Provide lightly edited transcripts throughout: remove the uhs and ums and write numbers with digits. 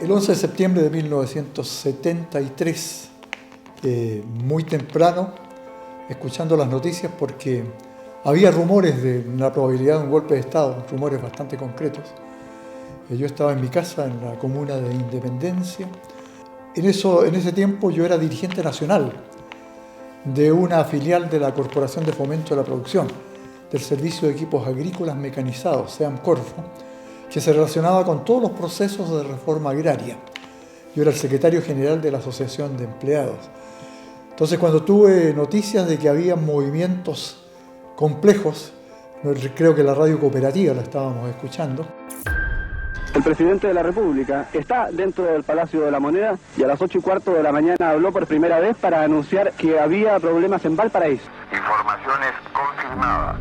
El 11 de septiembre de 1973, muy temprano, escuchando las noticias, porque había rumores de la probabilidad de un golpe de Estado, rumores bastante concretos. Yo estaba en mi casa, en la comuna de Independencia. En ese tiempo yo era dirigente nacional de una filial de la Corporación de Fomento de la Producción, del Servicio de Equipos Agrícolas Mecanizados, SEAM-Corfo, que se relacionaba con todos los procesos de reforma agraria. Yo era el secretario general de la Asociación de Empleados. Entonces, cuando tuve noticias de que había movimientos complejos, creo que la radio cooperativa la estábamos escuchando. El presidente de la República está dentro del Palacio de la Moneda y a las 8:15 de la mañana habló por primera vez para anunciar que había problemas en Valparaíso. Informaciones confirmadas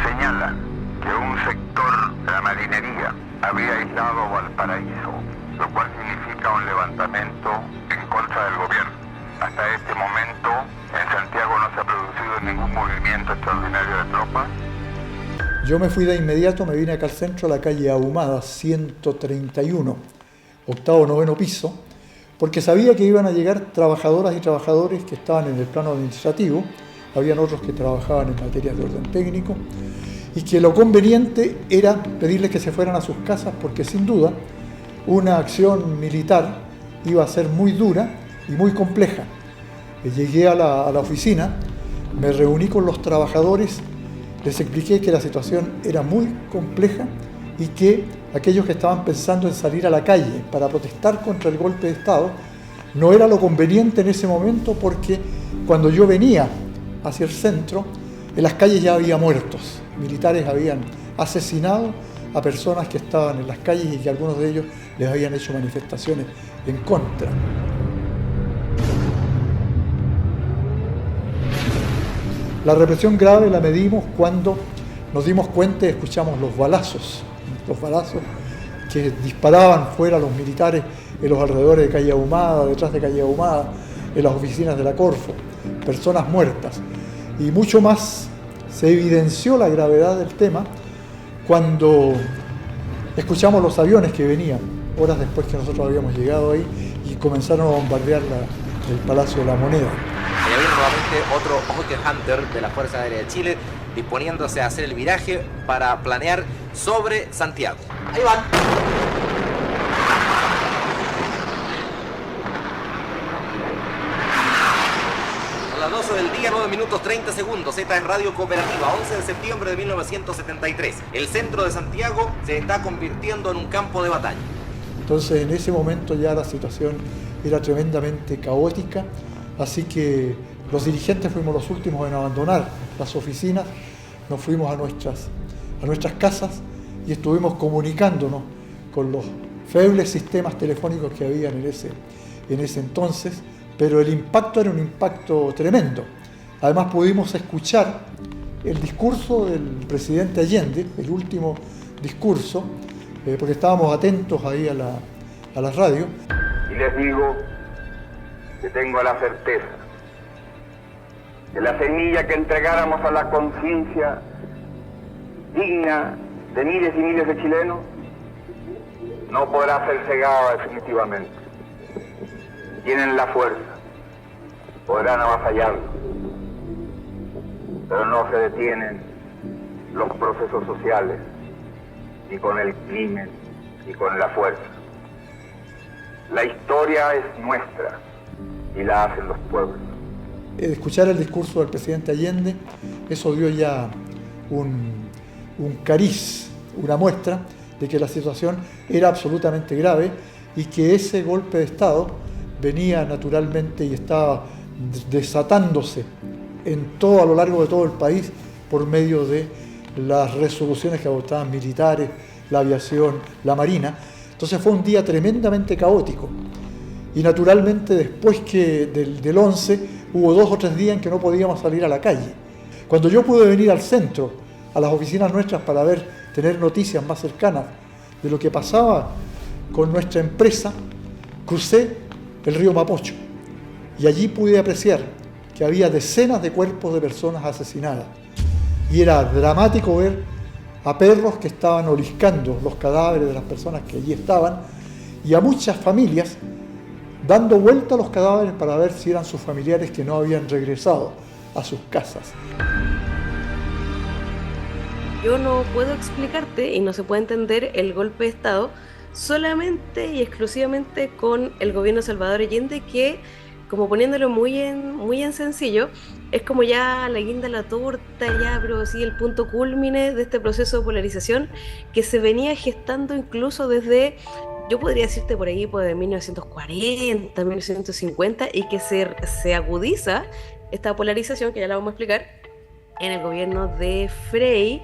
señalan que un sector de la marinería había aislado Valparaíso, lo cual significa un levantamiento en contra del gobierno. Hasta este momento en Santiago no se ha producido ningún movimiento extraordinario de tropas. Yo me fui de inmediato, me vine acá al centro, a la calle Ahumada, 131, octavo, noveno piso, porque sabía que iban a llegar trabajadoras y trabajadores que estaban en el plano administrativo, habían otros que trabajaban en materias de orden técnico, y que lo conveniente era pedirles que se fueran a sus casas, porque sin duda una acción militar iba a ser muy dura y muy compleja. Llegué a la oficina, me reuní con los trabajadores, les expliqué que la situación era muy compleja y que aquellos que estaban pensando en salir a la calle para protestar contra el golpe de Estado no era lo conveniente en ese momento, porque cuando yo venía hacia el centro, en las calles ya había muertos. Militares habían asesinado a personas que estaban en las calles y que algunos de ellos les habían hecho manifestaciones en contra. La represión grave la medimos cuando nos dimos cuenta y escuchamos los balazos que disparaban fuera los militares en los alrededores de Calle Ahumada, detrás de Calle Ahumada, en las oficinas de la Corfo, personas muertas. Y mucho más se evidenció la gravedad del tema cuando escuchamos los aviones que venían, horas después que nosotros habíamos llegado ahí, y comenzaron a bombardear el Palacio de la Moneda. Allá viene nuevamente otro Hawker Hunter de la Fuerza Aérea de Chile, disponiéndose a hacer el viraje para planear sobre Santiago. Ahí van. A las 12 del día, 9 minutos 30 segundos. Esta es Radio Cooperativa, 11 de septiembre de 1973. El centro de Santiago se está convirtiendo en un campo de batalla. Entonces, en ese momento ya la situación era tremendamente caótica, así que los dirigentes fuimos los últimos en abandonar las oficinas, nos fuimos a nuestras casas y estuvimos comunicándonos con los febles sistemas telefónicos que habían en ese entonces, pero el impacto era un impacto tremendo. Además pudimos escuchar el discurso del presidente Allende, el último discurso, porque estábamos atentos ahí a la radio. Y les digo que tengo la certeza que la semilla que entregáramos a la conciencia digna de miles y miles de chilenos no podrá ser cegada definitivamente. Tienen la fuerza, podrán avasallarlo, pero no se detienen los procesos sociales, ni con el crimen, ni con la fuerza. La historia es nuestra y la hacen los pueblos. Escuchar el discurso del presidente Allende, eso dio ya un cariz, una muestra de que la situación era absolutamente grave y que ese golpe de Estado venía naturalmente y estaba desatándose a lo largo de todo el país por medio de las resoluciones que adoptaban militares, la aviación, la marina. Entonces fue un día tremendamente caótico. Y naturalmente después del 11 hubo 2 o 3 días en que no podíamos salir a la calle. Cuando yo pude venir al centro, a las oficinas nuestras para tener noticias más cercanas de lo que pasaba con nuestra empresa, crucé el río Mapocho y allí pude apreciar que había decenas de cuerpos de personas asesinadas. Y era dramático ver a perros que estaban oliscando los cadáveres de las personas que allí estaban y a muchas familias dando vuelta a los cadáveres para ver si eran sus familiares que no habían regresado a sus casas. Yo no puedo explicarte y no se puede entender el golpe de Estado solamente y exclusivamente con el gobierno de Salvador Allende, que, como poniéndolo muy en sencillo, es como ya la guinda de la torta, ya, pero sí el punto cúlmine de este proceso de polarización que se venía gestando incluso desde, yo podría decirte por ahí, pues de 1940, 1950, y que se agudiza esta polarización, que ya la vamos a explicar, en el gobierno de Frei,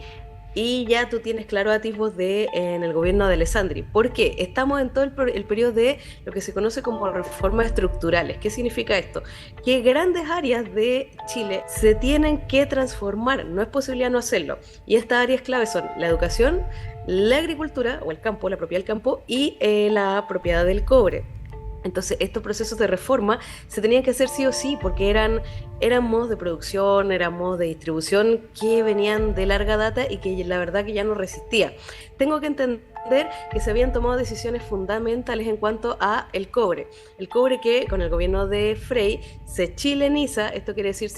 y ya tú tienes claros atisbos en el gobierno de Alessandri. ¿Por qué? Estamos en todo el periodo de lo que se conoce como reformas estructurales. ¿Qué significa esto? Que grandes áreas de Chile se tienen que transformar, no es posible no hacerlo. Y estas áreas claves son la educación, la agricultura, o el campo, la propiedad del campo, y la propiedad del cobre. Entonces estos procesos de reforma se tenían que hacer sí o sí, porque eran modos de producción, eran modos de distribución que venían de larga data y que la verdad que ya no resistía. Tengo que entender que se habían tomado decisiones fundamentales en cuanto a el cobre. El cobre que con el gobierno de Frei se chileniza, esto quiere decir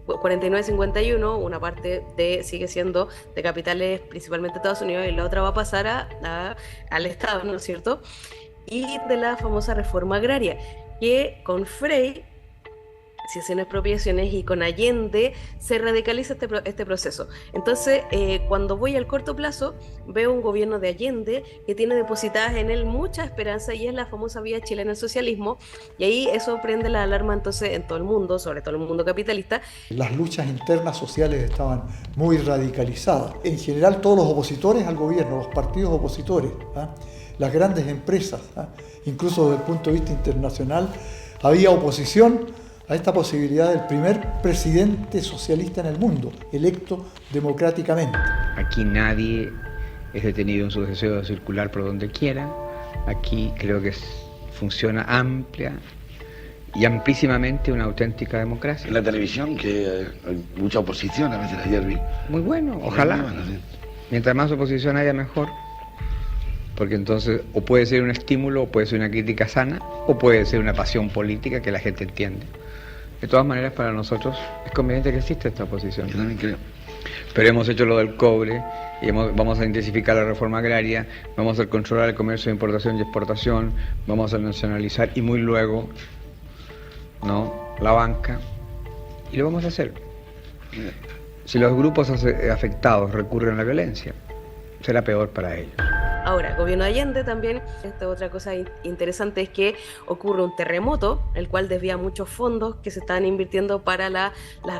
49-51, una parte sigue siendo de capitales principalmente Estados Unidos y la otra va a pasar al Estado, ¿no es cierto? Y de la famosa reforma agraria, que con Frei se hacen expropiaciones y con Allende se radicaliza este proceso. Entonces, cuando voy al corto plazo, veo un gobierno de Allende que tiene depositadas en él mucha esperanza y es la famosa vía chilena del socialismo, y ahí eso prende la alarma entonces en todo el mundo, sobre todo en el mundo capitalista. Las luchas internas sociales estaban muy radicalizadas. En general, todos los opositores al gobierno, los partidos opositores, las grandes empresas, incluso desde el punto de vista internacional, había oposición a esta posibilidad del primer presidente socialista en el mundo, electo democráticamente. Aquí nadie es detenido en su deseo de circular por donde quiera. Aquí creo que funciona amplia y amplísimamente una auténtica democracia. En la televisión, que hay mucha oposición, a veces ayer vi. Muy bueno, ojalá. Mientras más oposición haya, mejor. Porque entonces o puede ser un estímulo, o puede ser una crítica sana, o puede ser una pasión política que la gente entiende. De todas maneras, para nosotros es conveniente que exista esta oposición. Yo también creo. Pero hemos hecho lo del cobre, y vamos a intensificar la reforma agraria, vamos a controlar el comercio de importación y exportación, vamos a nacionalizar y muy luego, ¿no?, la banca, y lo vamos a hacer. Si los grupos afectados recurren a la violencia, será peor para ellos. Ahora, gobierno de Allende también, esta otra cosa interesante es que ocurre un terremoto, el cual desvía muchos fondos que se estaban invirtiendo para las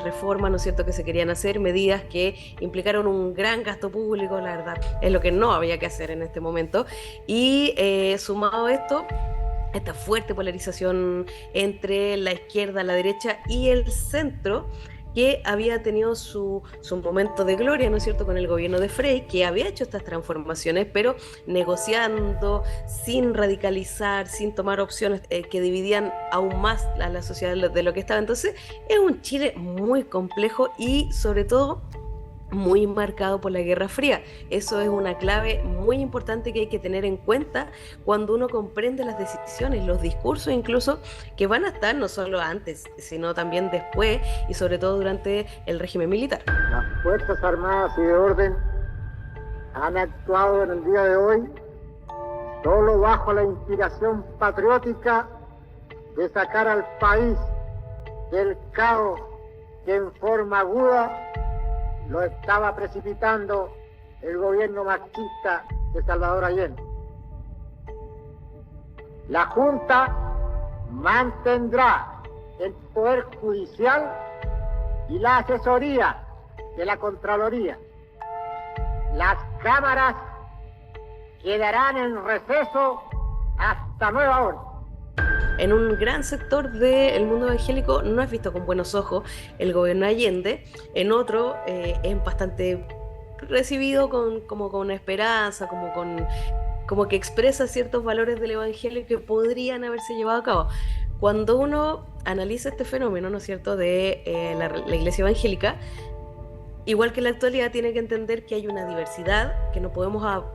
reformas, ¿no es cierto?, que se querían hacer, medidas que implicaron un gran gasto público, la verdad, es lo que no había que hacer en este momento. Y sumado a esto, esta fuerte polarización entre la izquierda, la derecha y el centro, que había tenido su momento de gloria, ¿no es cierto?, con el gobierno de Frei, que había hecho estas transformaciones, pero negociando, sin radicalizar, sin tomar opciones que dividían aún más a la sociedad de lo que estaba. Entonces, es un Chile muy complejo y, sobre todo, muy marcado por la Guerra Fría. Eso es una clave muy importante que hay que tener en cuenta cuando uno comprende las decisiones, los discursos incluso, que van a estar no solo antes, sino también después y sobre todo durante el régimen militar. Las Fuerzas Armadas y de Orden han actuado en el día de hoy solo bajo la inspiración patriótica de sacar al país del caos que en forma aguda lo estaba precipitando el gobierno marxista de Salvador Allende. La Junta mantendrá el Poder Judicial y la asesoría de la Contraloría. Las cámaras quedarán en receso hasta nueva orden. En un gran sector del mundo evangélico no es visto con buenos ojos el gobierno de Allende, en otro es bastante recibido como con esperanza, como que expresa ciertos valores del evangelio que podrían haberse llevado a cabo. Cuando uno analiza este fenómeno, ¿no es cierto?, de la iglesia evangélica, igual que en la actualidad, tiene que entender que hay una diversidad, que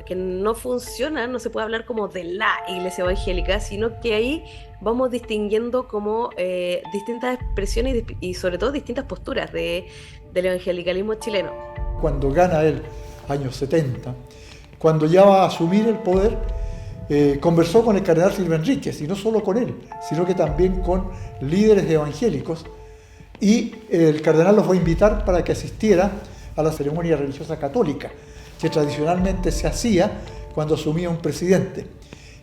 que no funciona, no se puede hablar como de la iglesia evangélica, sino que ahí vamos distinguiendo como distintas expresiones y sobre todo distintas posturas del evangelicalismo chileno. Cuando gana él, años 70, cuando ya va a asumir el poder, conversó con el cardenal Silva Enríquez, y no solo con él, sino que también con líderes evangélicos, y el cardenal los fue a invitar para que asistiera a la ceremonia religiosa católica, que tradicionalmente se hacía cuando asumía un presidente.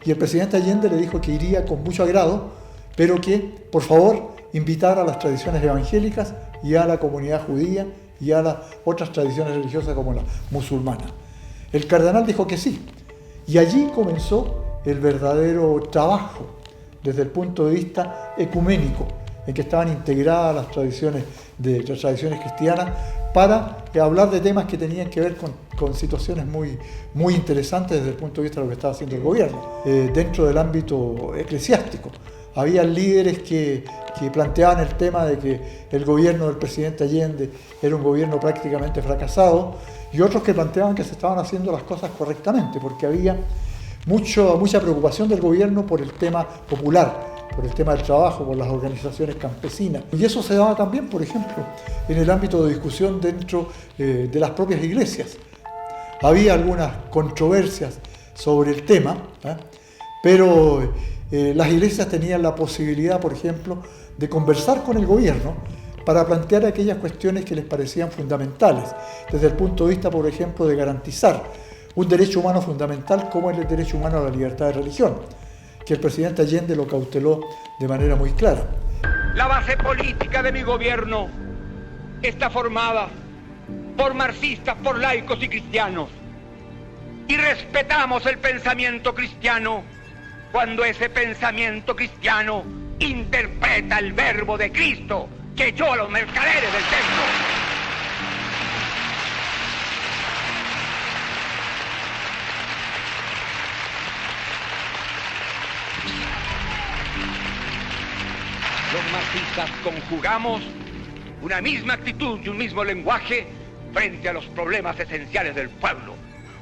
Y el presidente Allende le dijo que iría con mucho agrado, pero que, por favor, invitara a las tradiciones evangélicas y a la comunidad judía y a las otras tradiciones religiosas como la musulmana. El cardenal dijo que sí, y allí comenzó el verdadero trabajo desde el punto de vista ecuménico, en que estaban integradas las tradiciones cristianas para hablar de temas que tenían que ver con situaciones muy interesantes desde el punto de vista de lo que estaba haciendo el gobierno. Dentro del ámbito eclesiástico, había líderes que planteaban el tema de que el gobierno del presidente Allende era un gobierno prácticamente fracasado, y otros que planteaban que se estaban haciendo las cosas correctamente, porque había mucha preocupación del gobierno por el tema popular, por el tema del trabajo, por las organizaciones campesinas. Y eso se daba también, por ejemplo, en el ámbito de discusión dentro de las propias iglesias. Había algunas controversias sobre el tema, pero las iglesias tenían la posibilidad, por ejemplo, de conversar con el gobierno para plantear aquellas cuestiones que les parecían fundamentales, desde el punto de vista, por ejemplo, de garantizar un derecho humano fundamental como es el derecho humano a la libertad de religión, que el presidente Allende lo cauteló de manera muy clara. La base política de mi gobierno está formada por marxistas, por laicos y cristianos, y respetamos el pensamiento cristiano cuando ese pensamiento cristiano interpreta el verbo de Cristo que echó a los mercaderes del templo. Los marxistas conjugamos una misma actitud y un mismo lenguaje frente a los problemas esenciales del pueblo.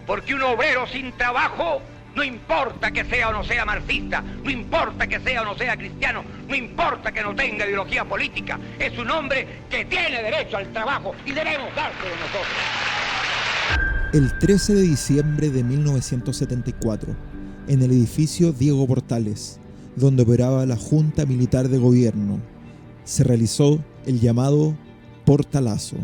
Porque un obrero sin trabajo, no importa que sea o no sea marxista, no importa que sea o no sea cristiano, no importa que no tenga ideología política, es un hombre que tiene derecho al trabajo y debemos dárselo nosotros. El 13 de diciembre de 1974, en el edificio Diego Portales, donde operaba la Junta Militar de Gobierno, se realizó el llamado Portalazo.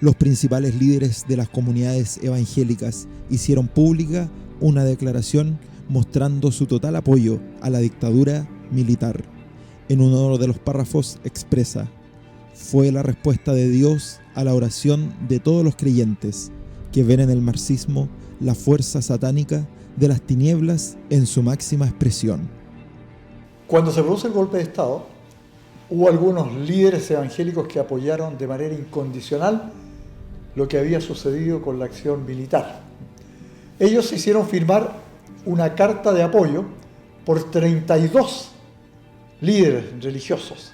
Los principales líderes de las comunidades evangélicas hicieron pública una declaración mostrando su total apoyo a la dictadura militar. En uno de los párrafos expresa: fue la respuesta de Dios a la oración de todos los creyentes que ven en el marxismo la fuerza satánica de las tinieblas en su máxima expresión. Cuando se produce el golpe de Estado, hubo algunos líderes evangélicos que apoyaron de manera incondicional lo que había sucedido con la acción militar. Ellos hicieron firmar una carta de apoyo por 32 líderes religiosos.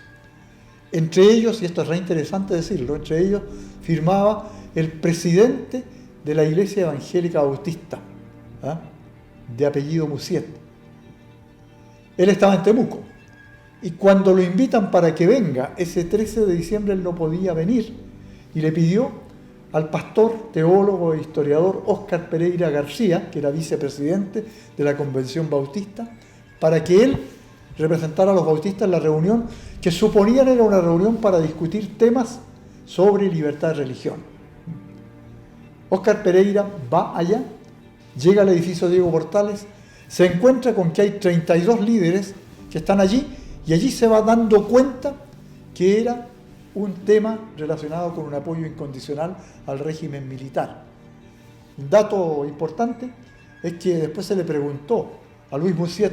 Entre ellos, y esto es re interesante decirlo, entre ellos firmaba el presidente de la Iglesia Evangélica Bautista, de apellido Musiet. Él estaba en Temuco, y cuando lo invitan para que venga, ese 13 de diciembre él no podía venir, y le pidió al pastor, teólogo e historiador Óscar Pereira García, que era vicepresidente de la Convención Bautista, para que él representara a los bautistas en la reunión, que suponían era una reunión para discutir temas sobre libertad de religión. Óscar Pereira va allá, llega al edificio Diego Portales, se encuentra con que hay 32 líderes que están allí, y allí se va dando cuenta que era un tema relacionado con un apoyo incondicional al régimen militar. Un dato importante es que después se le preguntó a Luis Musiet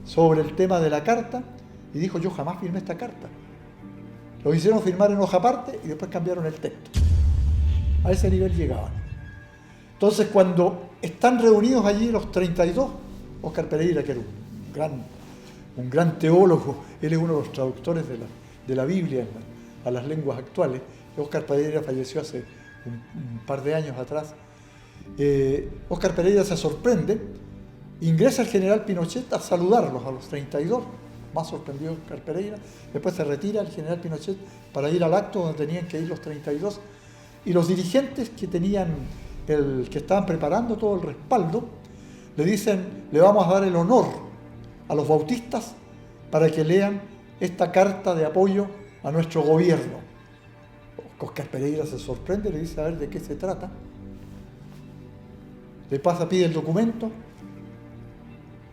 sobre el tema de la carta y dijo: yo jamás firmé esta carta. Lo hicieron firmar en hoja aparte y después cambiaron el texto. A ese nivel llegaban. Entonces, cuando están reunidos allí los 32, Óscar Pereira, que era un gran teólogo, él es uno de los traductores de la Biblia a las lenguas actuales, Óscar Pereira falleció hace un par de años atrás. Óscar Pereira se sorprende, ingresa el general Pinochet a saludarlos a los 32, más sorprendido Óscar Pereira, después se retira el general Pinochet para ir al acto donde tenían que ir los 32, y los dirigentes que estaban preparando todo el respaldo, le dicen, le vamos a dar el honor a los bautistas para que lean esta carta de apoyo a nuestro gobierno. Óscar Pereira se sorprende, le dice a ver de qué se trata. Le pasa, pide el documento,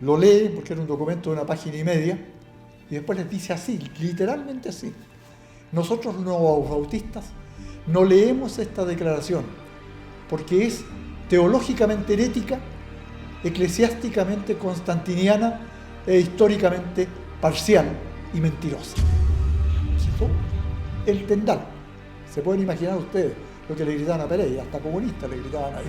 lo lee, porque era un documento de 1 página y media, y después les dice así, literalmente así: nosotros los bautistas no leemos esta declaración porque es teológicamente herética, eclesiásticamente constantiniana e históricamente parcial y mentirosa. Eso, el tendal. Se pueden imaginar ustedes lo que le gritaban a Pereira, hasta comunistas le gritaban ahí.